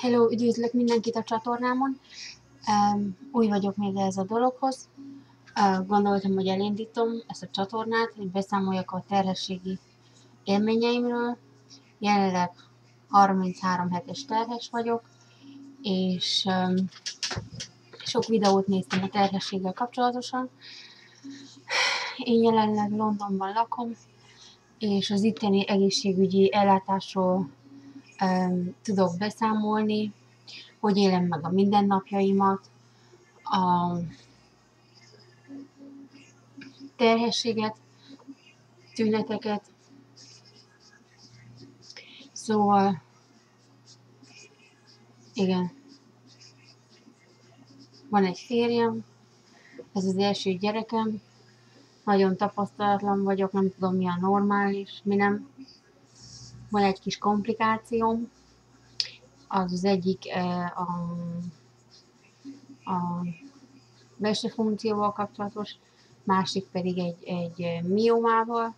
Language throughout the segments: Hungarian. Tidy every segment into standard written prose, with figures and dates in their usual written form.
Hello, üdvözlök mindenkit a csatornámon. Új vagyok még ez a dologhoz. Gondoltam, hogy elindítom ezt a csatornát, hogy beszámoljak a terhességi élményeimről. Jelenleg 33 hetes terhes vagyok, és sok videót néztem a terhességgel kapcsolatosan. Én jelenleg Londonban lakom, és az itteni egészségügyi ellátásról tudok beszámolni, hogy élem meg a mindennapjaimat, a terhességet, tüneteket. Szóval, igen, van egy férjem, ez az első gyerekem, nagyon tapasztalatlan vagyok, nem tudom mi a normális, mi nem. Van egy kis komplikációm, az egyik a belső funkcióval kapcsolatos, másik pedig egy miomával.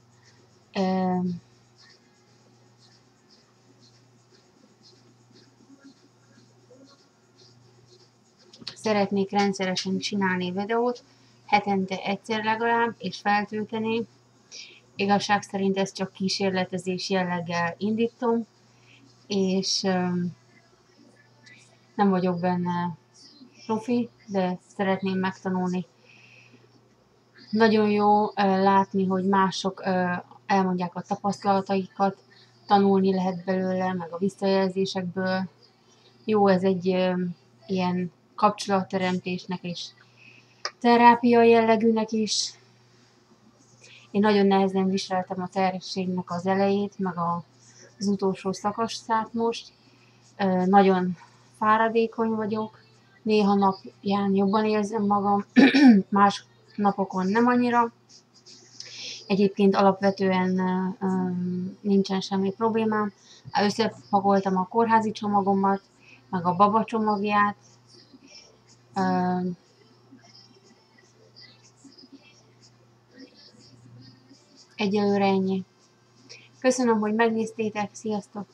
Szeretnék rendszeresen csinálni videót, hetente egyszer legalább, és feltölteni. Igazság szerint ezt csak kísérletezés jelleggel indítom, és nem vagyok benne profi, de szeretném megtanulni. Nagyon jó látni, hogy mások elmondják a tapasztalataikat, tanulni lehet belőle, meg a visszajelzésekből. Jó, ez egy ilyen kapcsolatteremtésnek és terápia jellegűnek is. Én nagyon nehezen viseltem a terhességnek az elejét, meg az utolsó szakaszát most. Nagyon fáradékony vagyok, néha napján jobban érzem magam, más napokon nem annyira. Egyébként alapvetően nincsen semmi problémám. Összepakoltam a kórházi csomagomat, meg a baba csomagját. Egyelőre ennyi. Köszönöm, hogy megnéztétek, sziasztok!